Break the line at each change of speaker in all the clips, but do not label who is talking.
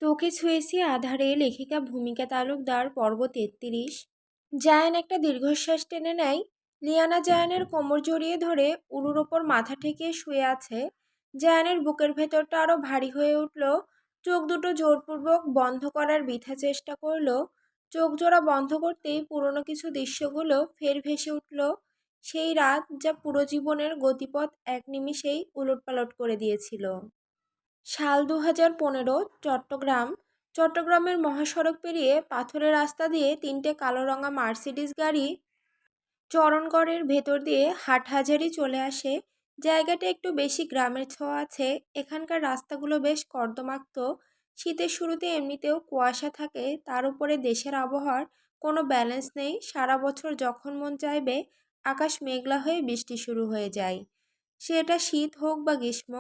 তোকে ছুঁয়েছি আধারে লেখিকা ভূমিকা তালুকদার পর্ব ৩৩। জায়ান একটা দীর্ঘশ্বাস টেনে নেয়। লিয়ানা জায়ানের কোমর জড়িয়ে ধরে উরুর ওপর মাথা ঠেকিয়ে শুয়ে আছে। জায়ানের বুকের ভেতরটা আরো ভারী হয়ে উঠল। চোখ দুটো জোরপূর্বক বন্ধ করার বৃথা চেষ্টা করলো। চোখ জোড়া বন্ধ করতেই পুরনো কিছু দৃশ্যগুলো ফের ভেসে উঠল। সেই রাত যা পুরো জীবনের গতিপথ এক নিমিষেই উলটপালট করে দিয়েছিল। সাল ২০১৫। চট্টগ্রাম। চট্টগ্রামের মহাসড়ক পেরিয়ে পাথরের রাস্তা দিয়ে তিনটে কালো রঙা মার্সিডিজ গাড়ি চরণগড়ের ভেতর দিয়ে হাটহাজারি চলে আসে। জায়গাটা একটু বেশি গ্রামের ছোঁয়া আছে। এখানকার রাস্তাগুলো বেশ কর্দমাক্ত। শীতের শুরুতে এমনিতেও কুয়াশা থাকে, তার উপরে দেশের আবহাওয়ার কোনো ব্যালেন্স নেই। সারা বছর যখন মন চাইবে আকাশ মেঘলা হয়ে বৃষ্টি শুরু হয়ে যায়, সেটা শীত হোক বা গ্রীষ্ম।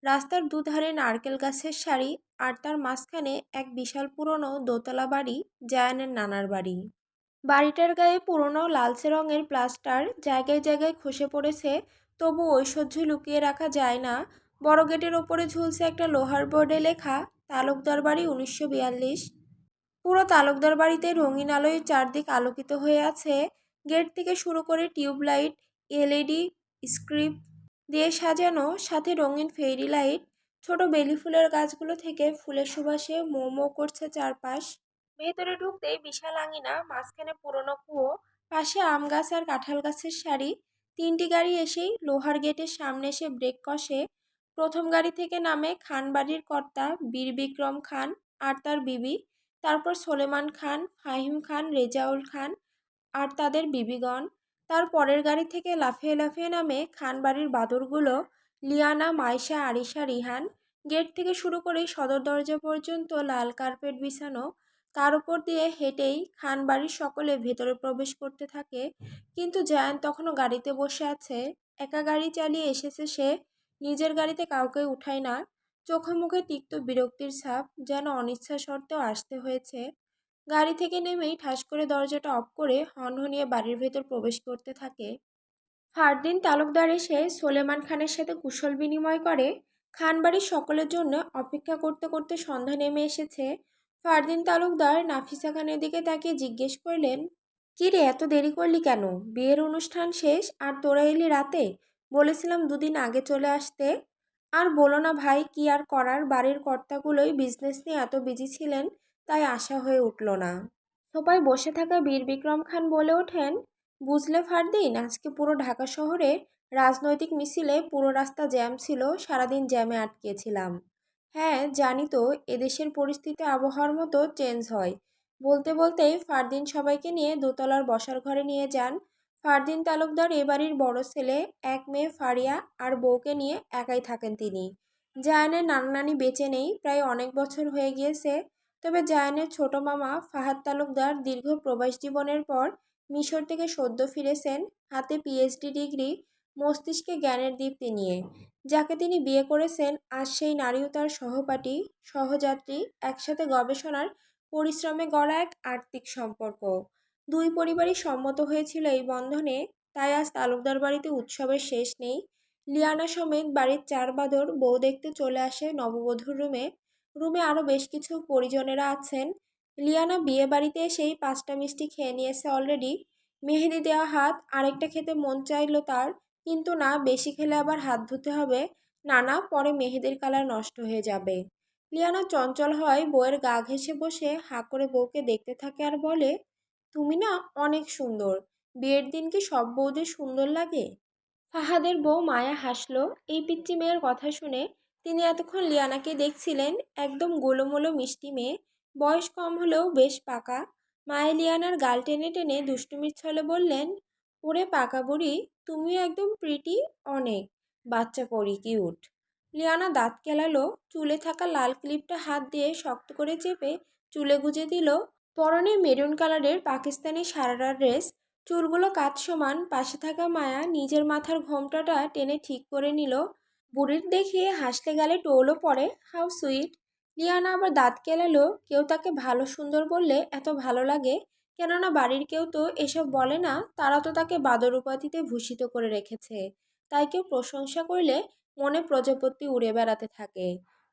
রাস্তার দুধারে নারকেল গাছের সারি, আর তার মাঝখানে এক বিশাল পুরনো দোতলা বাড়ি, জায়ানের নানার বাড়ি। বাড়িটার গায়ে পুরনো লালচে রঙের প্লাস্টার জায়গায় জায়গায় খসে পড়েছে, তবু ঐশ্বর্য লুকিয়ে রাখা যায় না। বড় গেটের ওপরে ঝুলছে একটা লোহার বোর্ডে লেখা তালুকদার বাড়ি ১৯৪২। পুরো তালুকদার বাড়িতে রঙিন আলোয় চারদিক আলোকিত হয়ে আছে। গেট থেকে শুরু করে টিউবলাইট, এলইডি স্ক্রিপ দিয়ে সাজানো, সাথে রঙিন ফেরি লাইট। ছোট বেলি ফুলের গাছগুলো থেকে ফুলের সুবাসে মো মো করছে চারপাশ। ভেতরে ঢুকতেই বিশাল আঙিনা, মাঝখানে পুরনো কুয়ো, পাশে আম গাছ আর কাঁঠাল গাছের সারি। তিনটি গাড়ি এসেই লোহার গেটের সামনে এসে ব্রেক কষে। প্রথম গাড়ি থেকে নামে খান বাড়ির কর্তা বীর বিক্রম খান আর তার বিবি, তারপর সোলেমান খান, ফাহিম খান, রেজাউল খান আর তাদের বিবিগণ। তার পরের গাড়ি থেকে লাফিয়ে লাফিয়ে নামে খান বাড়ির বাদরগুলো, লিয়ানা, মাইশা, আরিশা, রিহান। গেট থেকে শুরু করে সদর দরজা পর্যন্ত লাল কার্পেট বিছানো, তার উপর দিয়ে হেঁটেই খান বাড়ির সকলে ভেতরে প্রবেশ করতে থাকে। কিন্তু জায়ান তখনও গাড়িতে বসে আছে। একা গাড়ি চালিয়ে এসেছে সে, নিজের গাড়িতে কাউকে উঠায় না। চোখে মুখে তিক্ত বিরক্তির ছাপ, যেন অনিচ্ছা সত্ত্বেও আসতে হয়েছে। গাড়ি থেকে নেমেই ঠাস করে দরজাটা অফ করে হনহনিয়ে বাড়ির ভেতর প্রবেশ করতে থাকে। ফারদিন তালুকদার এসে সোলেমান খানের সাথে কুশল বিনিময় করে। খান বাড়ির সকলের জন্য অপেক্ষা করতে করতে সন্ধ্যা নেমে এসেছে। ফারদিন তালুকদার নাফিসা খানের দিকে তাকিয়ে জিজ্ঞেস করলেন, "কি রে, এত দেরি করলি কেন? বিয়ের অনুষ্ঠান শেষ আর তোরা এলি রাতে? বলেছিলাম দুদিন আগে চলে আসতে।" "আর বলো না ভাই, কি আর করার, বাড়ির কর্তাগুলোই বিজনেস নিয়ে এত বিজি ছিলেন, তাই আসা হয়ে উঠল না।" সোফায় বসে থাকা বীর বিক্রম খান বলে ওঠেন, "বুঝলে ফারদিন, আজকে পুরো ঢাকা শহরে রাজনৈতিক মিছিলে পুরো রাস্তা জ্যাম ছিল, সারাদিন জ্যামে আটকেছিলাম।" "হ্যাঁ জানি তো, এদেশের পরিস্থিতি আবহাওয়ার মতো চেঞ্জ হয়।" বলতে বলতেই ফারদিন সবাইকে নিয়ে দোতলার বসার ঘরে নিয়ে যান। ফারদিন তালুকদার এ বাড়ির বড় ছেলে, এক মেয়ে ফারিয়া আর বউকে নিয়ে একাই থাকেন তিনি। জায়ানের নানা নানি বেঁচে নেই, প্রায় অনেক বছর হয়ে গিয়েছে। তবে জায়ানের ছোট মামা ফাহাদ তালুকদার দীর্ঘ প্রবাস জীবনের পর মিশর থেকে সদ্য ফিরেছেন, হাতে পিএইচডি ডিগ্রি, মস্তিষ্কে জ্ঞানের দীপ্তি নিয়ে। যাকে তিনি বিয়ে করেছেন, আজ সেই নারীও তার সহপাঠী, সহযাত্রী, একসাথে গবেষণার পরিশ্রমে গড়া এক আর্থিক সম্পর্ক। দুই পরিবারই সম্মত হয়েছিল এই বন্ধনে, তাই আজ তালুকদার বাড়িতে উৎসবের শেষ নেই। লিয়ানা সমেত বাড়ির চার বাদর বউ দেখতে চলে আসে নববধূর রুমে। রুমে আরও বেশ কিছু পরিজনেরা আছেন। লিয়ানা বিয়ে বাড়িতে এসেই 5টা মিষ্টি খেয়ে নিয়েছে অলরেডি। মেহেদি দেওয়া হাত, আরেকটা খেতে মন চাইল তার, কিন্তু না, বেশি খেলে আবার হাত ধুতে হবে। না না, পরে মেহেদির কালার নষ্ট হয়ে যাবে। লিয়ানা চঞ্চল হয় বউয়ের গা ঘেঁষে বসে হাঁ করে বউকে দেখতে থাকে আর বলে, "তুমি না অনেক সুন্দর। বিয়ের দিন কি সব বউদের সুন্দর লাগে?" ফাহাদের বউ মায়া হাসল এই পিচ্চি মেয়ের কথা শুনে। তিনি এতক্ষণ লিয়ানাকে দেখছিলেন, একদম গোলোমোলো মিষ্টি মেয়ে, বয়স কম হলেও বেশ পাকা। মায়া লিয়ানার গাল টেনে টেনে দুষ্টুমির ছলে বললেন, "ওরে পাকা বুড়ি, তুমিও একদম প্রিটি, অনেক বাচ্চা পরি, কিউট।" লিয়ানা দাঁত কেলালো, চুলে থাকা লাল ক্লিপটা হাত দিয়ে শক্ত করে চেপে চুলে গুজে দিল। পরনে মেরুন কালারের পাকিস্তানি সারারা ড্রেস, চুলগুলো কাঁধ সমান। পাশে থাকা মায়া নিজের মাথার ঘোমটাটা টেনে ঠিক করে নিল। বুড়ির দেখিয়ে হাসতে গেলে টোলও পড়ে, হাউ সুইট। লিয়ানা আবার দাঁত কেলালো, কেউ তাকে ভালো সুন্দর বললে এত ভালো লাগে, কেননা বাড়ির কেউ তো এসব বলে না, তারা তো তাকে বাদর উপাধিতে ভূষিত করে রেখেছে। তাই কেউ প্রশংসা করলে মনে প্রজাপতি উড়ে বেড়াতে থাকে।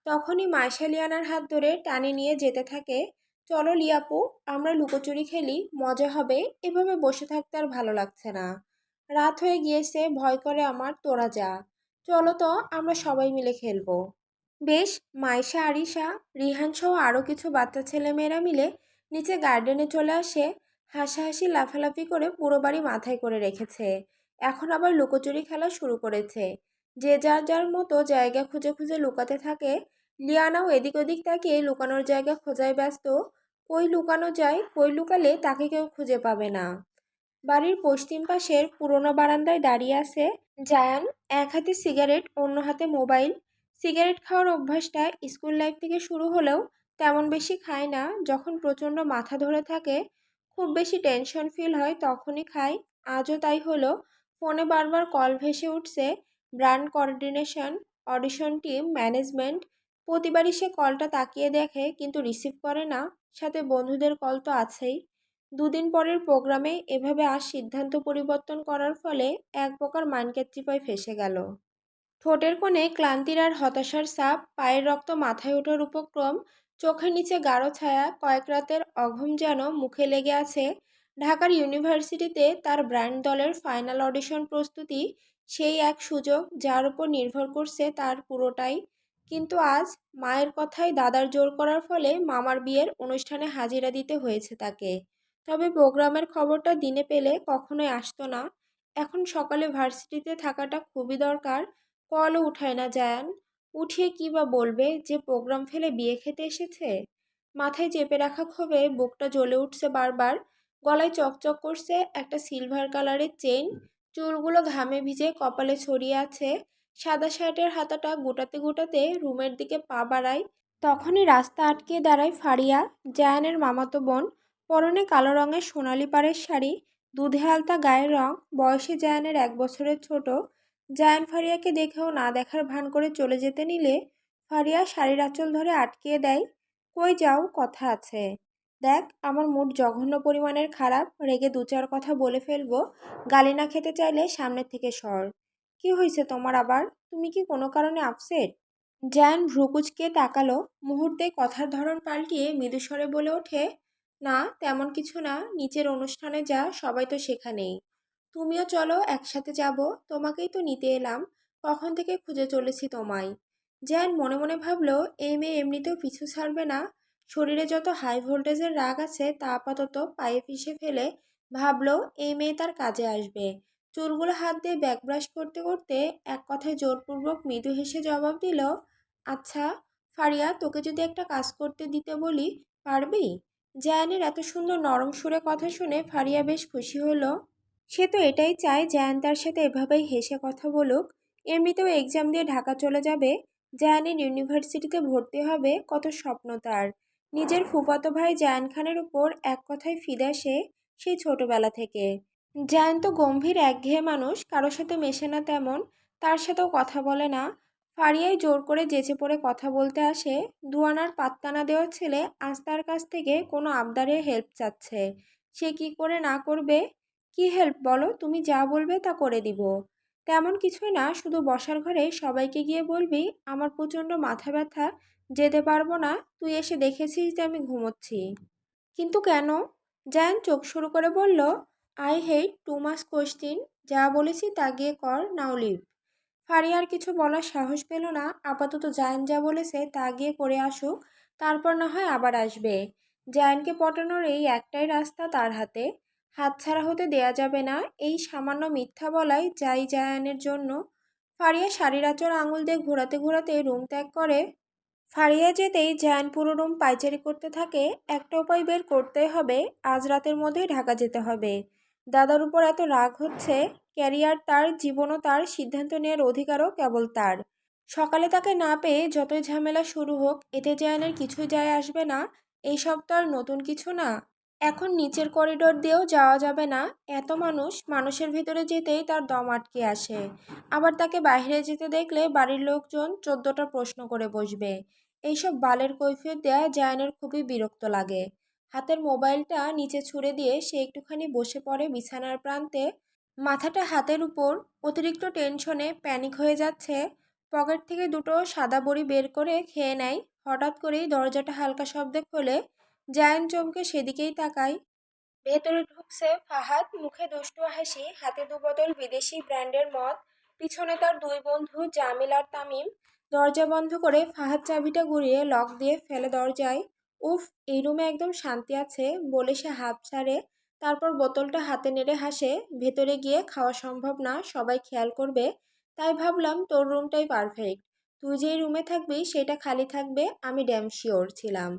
তখনই মাইশা লিয়ানার হাত ধরে টানে নিয়ে যেতে থাকে। চলো লিয়াপু, আমরা লুকোচুরি খেলি, মজা হবে। এভাবে বসে থাকতে আর ভালো লাগছে না। রাত হয়ে গিয়েছে, ভয় করে আমার, তোরা যা। চলো তো, আমরা সবাই মিলে খেলবো। বেশ। মাইশা, আরিশা, রিহান সহ আরও কিছু বাচ্চা ছেলেমেয়েরা মিলে নিচে গার্ডেনে চলে আসে। হাসাহাসি লাফালাফি করে পুরো বাড়ি মাথায় করে রেখেছে। এখন আবার লুকোচুরি খেলা শুরু করেছে। যে যার যার মতো জায়গা খুঁজে খুঁজে লুকাতে থাকে। লিয়ানাও এদিক ওদিক তাকিয়ে লুকানোর জায়গা খোঁজায় ব্যস্ত। কই লুকানো যায়, কই লুকালে তাকে কেউ খুঁজে পাবে না। বাড়ির পশ্চিম পাশের পুরোনো বারান্দায় দাঁড়িয়ে আছে জায়ান। এক হাতে সিগারেট, অন্য হাতে মোবাইল। সিগারেট খাওয়ার অভ্যাসটা স্কুল লাইফ থেকে শুরু হলেও তেমন বেশি খায় না। যখন প্রচণ্ড মাথা ধরে থাকে, খুব বেশি টেনশন ফিল হয়, তখনই খায়। আজও তাই হলো। ফোনে বারবার কল ভেসে উঠছে। Brand coordination, audition team, management. প্রতিবারই সে কলটা তাকিয়ে দেখে, কিন্তু রিসিভ করে না। সাথে বন্ধুদের কল তো আছেই। দুদিন পরের প্রোগ্রামে এভাবে আজ সিদ্ধান্ত পরিবর্তন করার ফলে এক প্রকার মানকেত্রিপায় ফেসে গেল। ঠোঁটের কোণে ক্লান্তির আর হতাশার ছাপ, পায়ের রক্ত মাথায় ওঠার উপক্রম, চোখের নিচে গাঢ় ছায়া, কয়েক রাতের অঘুম যেন মুখে লেগে আছে। ঢাকার ইউনিভার্সিটিতে তার ব্র্যান্ড দলের ফাইনাল অডিশন প্রস্তুতি, সেই এক সুযোগ যার উপর নির্ভর করছে তার পুরোটাই। কিন্তু আজ মায়ের কথায় দাদার জোর করার ফলে মামার বিয়ের অনুষ্ঠানে হাজিরা দিতে হয়েছে তাকে। তবে প্রোগ্রামের খবরটা দিনে পেলে কখনোই আসতো না। এখন সকালে ভার্সিটিতে থাকাটা খুবই দরকার। কলও উঠায় না জায়ান। উঠিয়ে কী বা বলবে, যে প্রোগ্রাম ফেলে বিয়ে খেতে এসেছে। মাথায় চেপে রাখা ক্ষোভে বুকটা জ্বলে উঠছে বারবার। গলায় চকচক করছে একটা সিলভার কালারের চেইন। চুলগুলো ঘামে ভিজে কপালে ছড়িয়ে আছে। সাদা শার্টের হাতাটা গোটাতে গোটাতে রুমের দিকে পা বাড়ায়। তখনই রাস্তা আটকে দাঁড়ায় ফারিয়া, জায়ানের মামাতো বোন। পরনে কালো রঙের সোনালি পাড়ের শাড়ি, দুধে আলতা গায়ের রং, বয়সে জায়ানের 1 বছরের ছোট। জায়ান ফারিয়াকে দেখেও না দেখার ভান করে চলে যেতে নিলে ফারিয়া শাড়ির আঁচল ধরে আটকিয়ে দেয়। কই যাও, কথা আছে। দেখ, আমার মুড জঘন্য পরিমাণের খারাপ, রেগে দু চার কথা বলে ফেলবো। গালি না খেতে চাইলে সামনের থেকে সর। কি হয়েছে তোমার আবার? তুমি কি কোনো কারণে আপসেট? জায়ান ভ্রুকুচকে তাকালো। মুহূর্তে কথার ধরন পাল্টিয়ে মৃদুস্বরে বলে ওঠে, না তেমন কিছু না, নিচের অনুষ্ঠানে যা, সবাই তো সেখানেই। তুমিও চলো, একসাথে যাব। তোমাকেই তো নিতে এলাম, কখন থেকে খুঁজে চলেছি তোমায়। জ্যান মনে মনে ভাবলো, এই মেয়ে এমনিতেও পিছু ছাড়বে না। শরীরে যত হাই ভোল্টেজের রাগ আছে তা আপাতত পায়ে পিষে ফেলে ভাবলো এই মেয়ে তার কাজে আসবে। চুলগুলো হাত দিয়ে ব্যাক ব্রাশ করতে করতে এক কথায় জোরপূর্বক মৃদু হেসে জবাব দিল, আচ্ছা ফারিয়া, তোকে যদি একটা কাজ করতে দিতে বলি, পারবি? জায়ানের এত সুন্দর নরম সুরে কথা শুনে ফারিয়া বেশ খুশি হলো। সে তো এটাই চায় জায়ান তার সাথে এভাবেই হেসে কথা বলুক। এমনিতেও এক্সাম দিয়ে ঢাকা চলে যাবে। জায়ানের ইউনিভার্সিটিতে ভর্তি হবে, কত স্বপ্ন তার। নিজের ফুফাতো ভাই জায়ান খানের উপর এক কথায় ফিদা সে, সেই ছোটবেলা থেকে। জায়ান তো গম্ভীর একঘেয়ে মানুষ, কারোর সাথে মেশে না তেমন, তার সাথেও কথা বলে না। ফারিয়াই জোর করে যেচে পড়ে কথা বলতে আসে। দুয়ানার পাত্তা না দেওয়ার ছেলে আজ তার কাছ থেকে কোনো আবদারে হেল্প চাচ্ছে। সে কি করে না করবে? কি হেল্প বলো, তুমি যা বলবে তা করে দিব। তেমন কিছুই না, শুধু বসার ঘরে সবাইকে গিয়ে বলবি আমার প্রচণ্ড মাথা ব্যথা, যেতে পারবো না। তুই এসে দেখেছিস যে আমি ঘুমোচ্ছি। কিন্তু কেন? জায়ান চোখ শুরু করে বলল, I hate too much question. যা বলেছি তা গিয়ে কর, নাও লিভ। ফারিয়ার কিছু বলার সাহস পেল না। আপাতত জায়ান যা বলেছে তা গিয়ে করে আসুক, তারপর না হয় আবার আসবে। জায়ানকে পটানোর এই একটাই রাস্তা তার হাতে, হাতছাড়া হতে দেয়া যাবে না। এই সামান্য মিথ্যা বলাই যাই জায়ানের জন্য। ফারিয়া শাড়ির আঁচড় আঙুল দিয়ে ঘোরাতে ঘোরাতে রুম ত্যাগ করে। ফারিয়া যেতেই জায়ান পুরো রুম পায়চারি করতে থাকে। একটা উপায় বের করতেই হবে, আজ রাতের মধ্যেই ঢাকা যেতে হবে। দাদার উপর এত রাগ হচ্ছে। ক্যারিয়ার তার, জীবনও তার, সিদ্ধান্ত নেওয়ার অধিকারও কেবল তার। সকালে তাকে না পেয়ে যতই ঝামেলা শুরু হোক, এতে জায়ানের কিছুই যায় আসবে না। এইসব তো আর নতুন কিছু না। এখন নিচের করিডোর দিয়েও যাওয়া যাবে না। এত মানুষ, মানুষের ভিতরে যেতেই তার দম আটকে আসে। আবার তাকে বাইরে যেতে দেখলে বাড়ির লোকজন 14টা প্রশ্ন করে বসবে। এইসব বালের কৈফিয়ত দেয়া জায়ানের খুবই বিরক্ত লাগে। হাতের মোবাইলটা নিচে ছুঁড়ে দিয়ে সে একটুখানি বসে পড়ে বিছানার প্রান্তে। মাথাটা হাতের উপর, অতিরিক্ত টেনশনে প্যানিক হয়ে যাচ্ছে। পকেট থেকে দুটো সাদা বড়ি বের করে খেয়ে নেয়। হঠাৎ করেই দরজাটা হালকা শব্দে খোলে। জায়ান চমকে সেদিকেই তাকায়। ভেতরে ঢুকছে ফাহাদ, মুখে দুষ্টু হাসি, হাতে দুবোতল বিদেশি ব্র্যান্ডের মদ। পিছনে তার দুই বন্ধু জামিল আর তামিম। দরজা বন্ধ করে ফাহাদ চাবিটা ঘুরিয়ে লক দিয়ে ফেলে দরজায়। উফ, এই রুমে একদম শান্তি আছে বলে সে হাঁপ ছাড়ে। তারপর বোতলটা হাতে নেড়ে হাসে। ভেতরে গিয়ে খাওয়া সম্ভব না, সবাই খেয়াল করবে। তাই ভাবলাম তোর রুমটাই পারফেক্ট। তুই যেই রুমে থাকবি সেটা খালি থাকবে, আমি ড্যাম শিওর ছিলাম।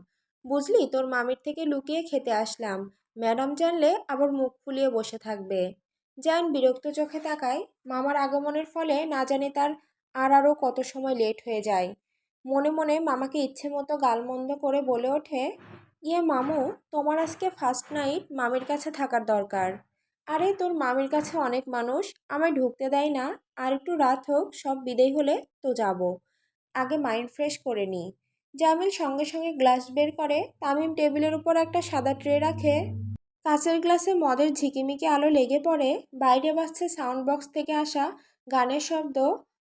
বুঝলি, তোর মামির থেকে লুকিয়ে খেতে আসলাম। ম্যাডাম জানলে আবার মুখ ফুলিয়ে বসে থাকবে। জান বিরক্ত চোখে তাকায়। মামার আগমনের ফলে না জানি তার আরও কত সময় লেট হয়ে যায়। মনে মনে মামাকে ইচ্ছে মতো গালমন্দ করে বলে ওঠে, ইয়ে মামু, তোমার আজকে ফার্স্ট নাইট, মামির কাছে থাকার দরকার। আরে তোর মামির কাছে অনেক মানুষ, আমায় ঢুকতে দেয় না। আর একটু রাত হোক, সব বিদেয় হলে তো যাব। আগে মাইন্ড ফ্রেশ করে নি। জামিল সঙ্গে সঙ্গে গ্লাস বের করে। তামিম টেবিলের উপর একটা সাদা ট্রে রাখে। কাঁচের গ্লাসে মদের ঝিকিমিকি আলো লেগে পড়ে। বাইরে বাজছে সাউন্ড বক্স থেকে আসা গানের শব্দ।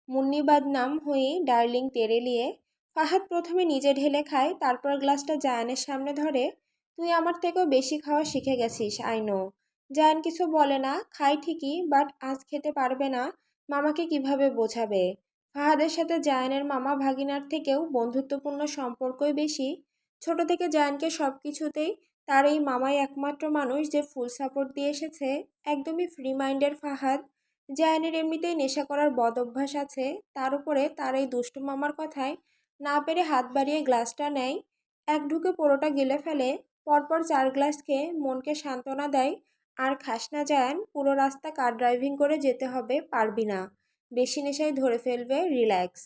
মুন্নি বাদনাম হয়ে ডার্লিং তেরে লিয়ে। ফাহাদ প্রথমে নিজে ঢেলে খায়, তারপর গ্লাসটা জায়ানের সামনে ধরে। তুই আমার থেকেও বেশি খাওয়া শিখে গেছিস, আই নো। জায়ান কিছু বলে না, খায় ঠিকই, বাট আজ খেতে পারবে না। মামাকে কিভাবে বোঝাবে? ফাহাদের সাথে জায়ানের মামা ভাগিনার থেকেও বন্ধুত্বপূর্ণ সম্পর্কই বেশি। ছোট থেকে জায়ানকে সব কিছুতেই তার এই মামাই একমাত্র মানুষ যে ফুল সাপোর্ট দিয়ে এসেছে। একদমই ফ্রি মাইন্ডের ফাহাদ। জায়ানের এমনিতেই নেশা করার বদ অভ্যাস আছে, তার উপরে তার এই দুষ্টু মামার কথায় না পেরে হাত বাড়িয়ে গ্লাসটা নেয়। এক ঢুকে পুরোটা গিলে ফেলে। পরপর 4 গ্লাস খেয়ে মনকে সান্ত্বনা দেয়। আর খাস না জায়ান, পুরো রাস্তা কার ড্রাইভিং করে যেতে হবে, পারবি না। বেশি নেশায় ধরে ফেলবে, রিল্যাক্স।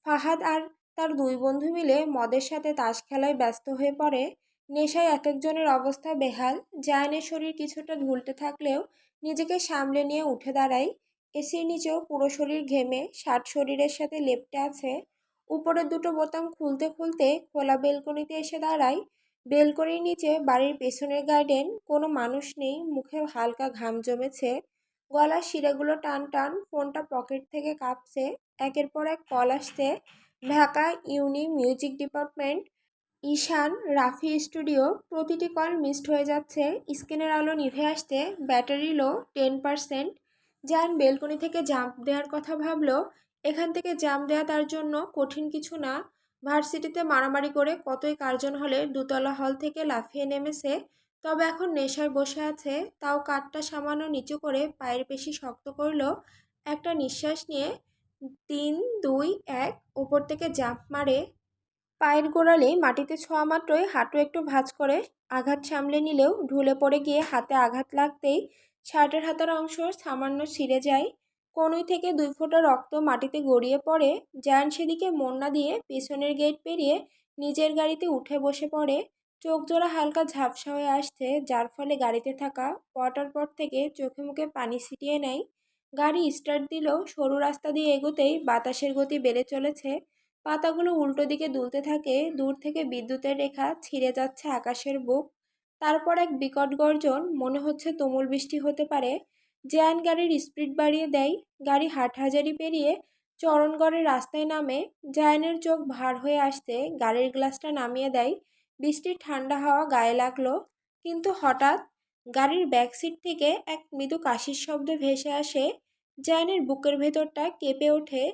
ফাহাদ আর তার দুই বন্ধু মিলে মদের সাথে তাস খেলায় ব্যস্ত হয়ে পড়ে। নেশায় এক একজনের অবস্থা বেহাল। জায়ানের শরীর কিছুটা ঢুলতে থাকলেও নিজেকে সামলে নিয়ে উঠে দাঁড়ায়। এসির নিচেও পুরো শরীর ঘেমে শার্ট শরীরের সাথে লেপ্টে আছে। উপরের দুটো বোতাম খুলতে খুলতে খোলা বেলকনিতে এসে দাঁড়ায়। বেলকনির নিচে বাড়ির পেছনের গার্ডেন, কোনো মানুষ নেই, মুখে হালকা ঘাম জমেছে। গলার শিরাগুলো টান টান, ফোনটা পকেট থেকে কাঁপছে। একের পর এক কল আসছে। ঢাকা ইউনি মিউজিক ডিপার্টমেন্ট, ঈশান, রাফি স্টুডিও। প্রতিটি কল মিসড হয়ে যাচ্ছে। স্ক্রিনের আলো নিভে আসতে, ব্যাটারি লো 10%। জান বেলকনি থেকে জাম্প দেওয়ার কথা ভাবলো। এখান থেকে জাম্প দেওয়া তার জন্য কঠিন কিছু না। ভার্সিটিতে মারামারি করে কতই কার্জন হলে দোতলা হল থেকে লাফিয়ে নেমেছে। তবে এখন নেশায় বসে আছে, তাও কাঠটা সামান্য নিচু করে পায়ের পেশি শক্ত করলো। একটা নিঃশ্বাস নিয়ে 3, 2, 1 ওপর থেকে জাম্প মারে। পায়ের গোড়ালি মাটিতে ছোঁয়া মাত্রই হাঁটু একটু ভাঁজ করে আঘাত সামলে নিলেও ঢুলে পড়ে গিয়ে হাতে আঘাত লাগতেই শার্টের হাতার অংশ সামান্য ছিঁড়ে যায়। কনুই থেকে 2 ফোঁটা রক্ত মাটিতে গড়িয়ে পড়ে। জায়ান সেদিকে মন না দিয়ে পেছনের গেট পেরিয়ে নিজের গাড়িতে উঠে বসে পড়ে। চোখ জোড়া হালকা ঝাপসা হয়ে আসছে, যার ফলে গাড়িতে থাকা ওয়াটার পট থেকে চোখে মুখে পানি ছিটিয়ে নেয়। গাড়ি স্টার্ট দিলেও সরু রাস্তা দিয়ে এগোতেই বাতাসের গতি বেড়ে চলেছে। পাতাগুলো উল্টো দিকে দুলতে থাকে। দূর থেকে বিদ্যুতের রেখা ছিঁড়ে যাচ্ছে আকাশের বুক। তারপর এক বিকট গর্জন, মনে হচ্ছে তুমুল বৃষ্টি হতে পারে। জ্যান গাড়ির স্পিড বাড়িয়ে দেয়। গাড়ি হাটহাজারি পেরিয়ে চরণগড়ের রাস্তায় নামে। জায়ানের চোখ ভার হয়ে আসতে গাড়ির গ্লাসটা নামিয়ে দেয়। বৃষ্টির ঠান্ডা হাওয়া গায়ে লাগলো। কিন্তু হঠাৎ গাড়ির ব্যাকসিট থেকে এক মৃদু কাশির শব্দ ভেসে আসে। জায়ানের বুকের ভেতরটা কেঁপে ওঠে।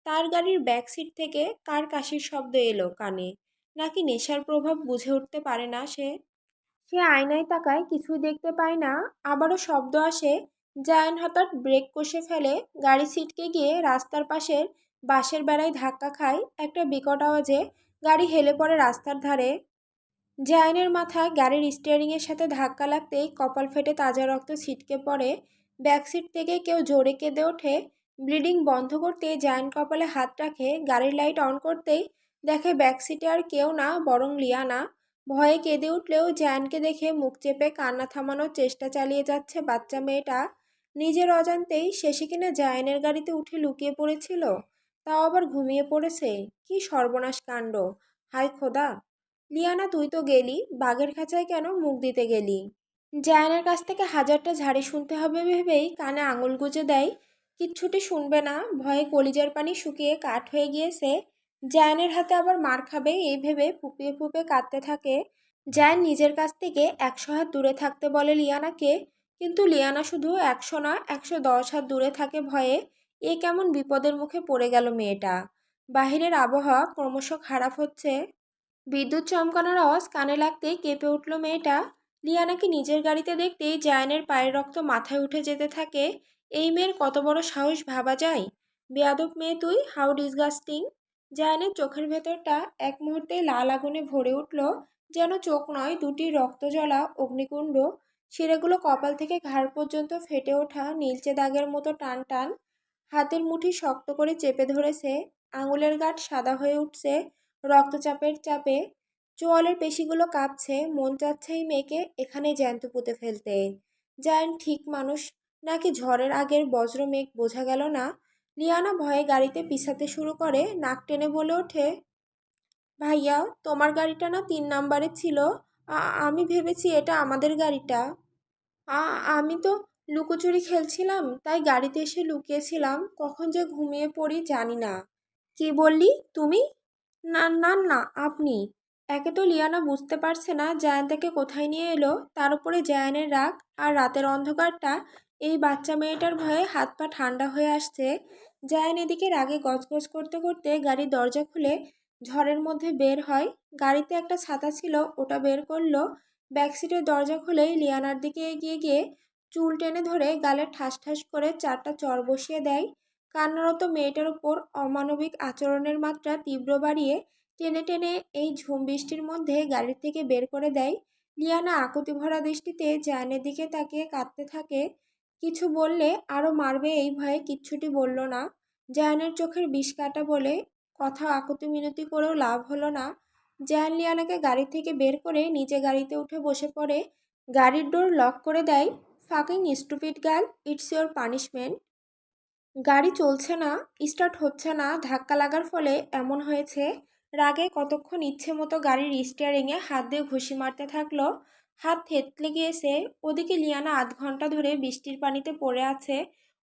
তার গাড়ির ব্যাকসিট থেকে কার কাশির শব্দ এলো কানে? নাকি নেশার প্রভাব বুঝে উঠতে পারে না সে। সে আয়নায় তাকায়, কিছুই দেখতে পায় না। আবারও শব্দ আসে। জায়ান হঠাৎ ব্রেক কষে ফেলে। গাড়ি ছিটকে গিয়ে রাস্তার পাশের বাঁশের বেড়ায় ধাক্কা খায়। একটা বিকট আওয়াজে গাড়ি হেলে পড়ে রাস্তার ধারে। জায়ানের মাথায় গাড়ির স্টিয়ারিংয়ের সাথে ধাক্কা লাগতেই কপাল ফেটে তাজা রক্ত ছিটকে পড়ে। ব্যাকসিট থেকে কেউ জোরে কেঁদে ওঠে। ব্লিডিং বন্ধ করতে জায়ান কপালে হাত রাখে। গাড়ির লাইট অন করতেই দেখে ব্যাকসিটে আর কেউ না, বরং লিয়ানা। ভয়ে কেঁদে উঠলেও জায়ানকে দেখে মুখ চেপে কান্না থামানোর চেষ্টা চালিয়ে যাচ্ছে বাচ্চা মেয়েটা। নিজের অজান্তেই শেষে কিনা জায়ানের গাড়িতে উঠে লুকিয়ে পড়েছিল, তাও আবার ঘুমিয়ে পড়েছে। কি সর্বনাশ কাণ্ড! হায় খোদা! লিয়ানা, তুই তো গেলি, বাঘের খাঁচায় কেন মুখ দিতে গেলি? জায়ানের কাছ থেকে হাজারটা ঝাড়ি শুনতে হবে ভেবেই কানে আঙুল গুজে দেয়। কিচ্ছুটি শুনবে না, ভয়ে কলিজার পানি শুকিয়ে কাঠ হয়ে গিয়েছে। জায়ানের হাতে আবার মার খাবে এই ভেবে ফুপিয়ে ফুপিয়ে কাঁদতে থাকে। জায়ান নিজের কাছ থেকে 100 হাত দূরে থাকতে বলে লিয়ানাকে, কিন্তু লিয়ানা শুধু 100 না 110 হাত দূরে থাকে ভয়ে। এ কেমন বিপদের মুখে পড়ে গেল মেয়েটা। বাহিরের আবহাওয়া ক্রমশ খারাপ হচ্ছে। বিদ্যুৎ চমকানোর আওয়াজ কানে লাগতেই কেঁপে উঠল মেয়েটা। লিয়ানাকে নিজের গাড়িতে দেখতেই জায়ানের পায়ের রক্ত মাথায় উঠে যেতে থাকে। এই মেয়ের কত বড় সাহস ভাবা যায়। বেয়াদব মেয়ে তুই, হাউ ডিসগাস্টিং। জায়ানের চোখের ভেতরটা এক মুহূর্তেই লাল আগুনে ভরে উঠল, যেন চোখ নয় দুটি রক্তজ্বলা অগ্নিকুণ্ড। শিরেগুলো কপাল থেকে ঘাড় পর্যন্ত ফেটে ওঠা নীলচে দাগের মতো টান টান। হাতের মুঠি শক্ত করে চেপে ধরেছে, আঙুলের গাঁট সাদা হয়ে উঠছে রক্তচাপের চাপে। চোয়ালের পেশিগুলো কাঁপছে, মন চাচ্ছে এই মেয়েকে এখানে জ্যান্ত পুঁতে ফেলতে। জায়ান ঠিক মানুষ নাকি ঝড়ের আগের বজ্র মেঘ বোঝা গেল না। লিয়ানা ভয়ে গাড়িতে পিছাতে শুরু করে, নাক টেনে বলে ওঠে, ভাইয়া তোমার গাড়িটা না 3 নাম্বারে ছিল। আমি ভেবেছি এটা আমাদের গাড়িটা। আমি তো লুকোচুরি খেলছিলাম, তাই গাড়িতে এসে লুকিয়েছিলাম, কখন যে ঘুমিয়ে পড়ি জানি না। কি বললি তুমি? না না না, আপনি। একে তো লিয়ানা বুঝতে পারছে না জায়ান তাকে কোথায় নিয়ে এলো, তার উপরে জায়ানের রাগ আর রাতের অন্ধকারটা। এই বাচ্চা মেয়েটার ভয়ে হাত পা ঠান্ডা হয়ে আসছে। জায়ান এদিকে রাগে গজগজ করতে করতে গাড়ির দরজা খুলে ঝড়ের মধ্যে বের হয়। গাড়িতে একটা ছাতা ছিল, ওটা বের করলো। ব্যাকসিটের দরজা খুলেই লিয়ানার দিকে এগিয়ে গিয়ে চুল টেনে ধরে গালে ঠাস ঠাস করে 4টা চড় বসিয়ে দেয়। কান্নারত মেয়েটার উপর অমানবিক আচরণের মাত্রা তীব্র বাড়িয়ে টেনে টেনে এই ঝুম বৃষ্টির মধ্যে গাড়ি থেকে বের করে দেয়। লিয়ানা আকুতি ভরা দৃষ্টিতে জায়ানের দিকে তাকিয়ে কাঁদতে থাকে। কিছু বললে আরও মারবে এই ভয়ে কিচ্ছুটি বলল না। জায়ানের চোখের বিষ কাটা বলে কথা আকুতি মিনতি করেও লাভ হলো না। জায়ান লিয়ানাকে গাড়ি থেকে বের করে নিজে গাড়িতে উঠে বসে পড়ে, গাড়ির ডোর লক করে দেয়। Fucking stupid girl, it's your punishment. গাড়ি চলছে না, স্টার্ট হচ্ছে না, ধাক্কা লাগার ফলে এমন হয়েছে। রাগে কতক্ষণ ইচ্ছে মতো গাড়ির স্টিয়ারিংয়ে হাত দিয়ে ঘুষি মারতে থাকলো। হাত থেতলে গিয়েছে। ওদিকে লিয়ানা আধ ঘন্টা ধরে বৃষ্টির পানিতে পড়ে আছে।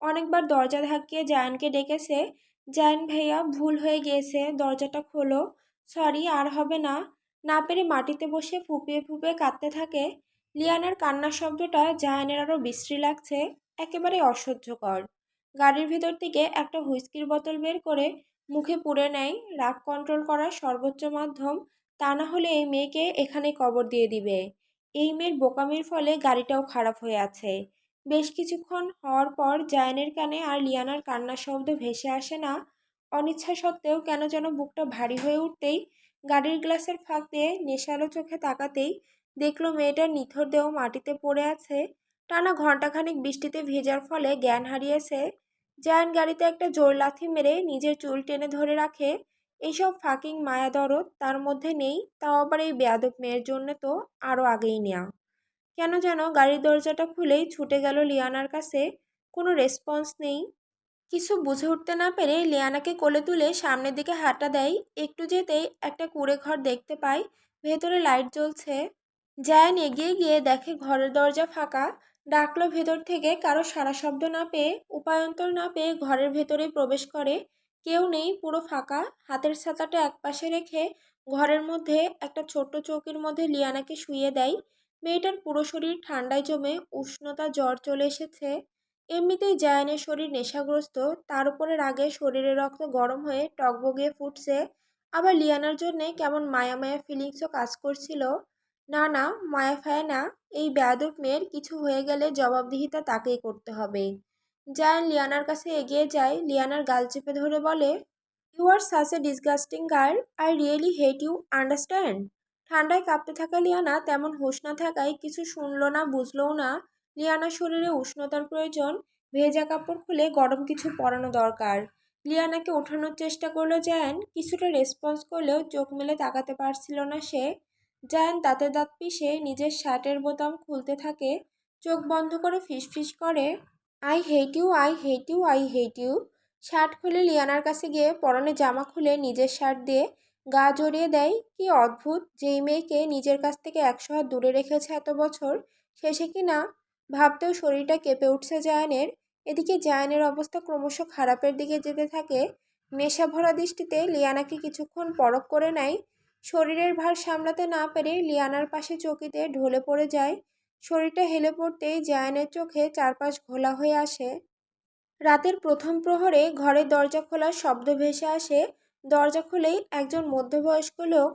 অনেকবার দরজা ধাক্কিয়ে জায়ানকে ডেকেছে, জায়ান ভাইয়া ভুল হয়ে গিয়েছে, দরজাটা খোলো, সরি আর হবে না। না পেরে মাটিতে বসে ফুপিয়ে ফুপিয়ে কাঁদতে থাকে। লিয়ানার কান্নার শব্দটা জায়ানের আরও বিশ্রী লাগছে, একেবারে অসহ্যকর। গাড়ির ভেতর থেকে একটা হুইস্কির বোতল বের করে মুখে পুরে নেয়। রাগ কন্ট্রোল করার সর্বোচ্চ মাধ্যম, তা না হলে এই মেয়েকে এখানে কবর দিয়ে দিবে। এই মেয়ের বোকামির ফলে গাড়িটাও খারাপ হয়ে আছে। বেশ কিছুক্ষণ হওয়ার পর জায়ানের কানে আর লিয়ানার কান্নার শব্দ ভেসে আসে না। অনিচ্ছা সত্ত্বেও কেন যেন বুকটা ভারী হয়ে উঠতেই গাড়ির গ্লাসের ফাঁক দিয়ে নেশালো চোখে তাকাতেই দেখলো মেয়েটার নিথর দেহ মাটিতে পড়ে আছে। টানা ঘণ্টাখানেক বৃষ্টিতে ভেজার ফলে জ্ঞান হারিয়েছে। জায়ান গাড়িতে একটা জোর লাথি মেরে নিজের চুল টেনে ধরে রাখে। এইসব ফাকিং মায়া দরদ তার মধ্যে নেই, তাও আবার এই বেয়াদব মেয়ের জন্য তো আরও আগেই নেওয়া। কেন যেন গাড়ির দরজাটা খুলেই ছুটে গেল লিয়ানার কাছে। কোনো রেসপন্স নেই। কিছু বুঝে উঠতে না পেরে লিয়ানাকে কোলে তুলে সামনের দিকে হাঁটা দেয়। একটু যেতেই একটা কুঁড়ে ঘর দেখতে পায়, ভেতরে লাইট জ্বলছে। জায়ান এগিয়ে গিয়ে দেখে ঘরের দরজা ফাঁকা। ডাকলো ভেতর থেকে, কারো সাড়া শব্দ না পেয়ে উপায়ন্তর না পেয়ে ঘরের ভেতরে প্রবেশ করে। কেউ নেই, পুরো ফাঁকা। হাতের ছাতাটা একপাশে রেখে ঘরের মধ্যে একটা ছোট্ট চৌকির মধ্যে লিয়ানাকে শুইয়ে দেয়। মেয়েটার পুরো শরীর ঠান্ডায় জমে উষ্ণতা জ্বর চলে এসেছে। এমনিতেই জায়ানের শরীর নেশাগ্রস্ত, তার উপরে রাগে শরীরের রক্ত গরম হয়ে টগবগিয়ে ফুটছে। আবার লিয়ানার জন্যে কেমন মায়া মায়া ফিলিংসও কাজ করছিল। না না, মায়া ফায়া না, এই বেয়াদব মেয়ের কিছু হয়ে গেলে জবাবদিহিতা তাকেই করতে হবে। জায়ান লিয়ানার কাছে এগিয়ে যায়, লিয়ানার গাল চেপে ধরে বলে, you are such a disgusting girl, I really hate you, understand. ঠান্ডায় কাঁপতে থাকা লিয়ানা তেমন হুঁশ না থাকায় কিছু শুনলো না, বুঝলও না। লিয়ানার শরীরে উষ্ণতার প্রয়োজন, ভেজা কাপড় খুলে গরম কিছু পরানো দরকার। লিয়ানাকে ওঠানোর চেষ্টা করলো জায়ান, কিছুটা রেসপন্স করলেও চোখ মেলে তাকাতে পারছিল না সে। জায়ান দাঁতে দাঁত পিষে নিজের শার্টের বোতাম খুলতে থাকে, চোখ বন্ধ করে ফিসফিস করে, I hate you, I hate you, I hate you. Shirt খুলে লিয়ানার কাছে গিয়ে পরনে জামা খুলে নিজের শার্ট দিয়ে গা জড়িয়ে দেয়। কি অদ্ভুত, যেই মেয়েকে নিজের কাছ থেকে 100 হাত দূরে রেখেছে এত বছর, শেষে কি না। ভাবতেও শরীরটা কেঁপে উঠছে জায়ানের। এদিকে জায়ানের অবস্থা ক্রমশ খারাপের দিকে যেতে থাকে। নেশা ভরা দৃষ্টিতে লিয়ানাকে কিছুক্ষণ পরখ করে নেয়। শরীরের ভার সামলাতে না পেরে লিয়ানার পাশে চকিতে ঢলে পড়ে যায়। শরীরটা হেলে পড়তেই জায়ানের চোখে চারপাশ ঘোলা হয়ে আসে। রাতের প্রথম প্রহরে ঘরের দরজা খোলার শব্দ ভেসে আসে। দরজা খুলেই একজন মধ্যবয়স্ক লোক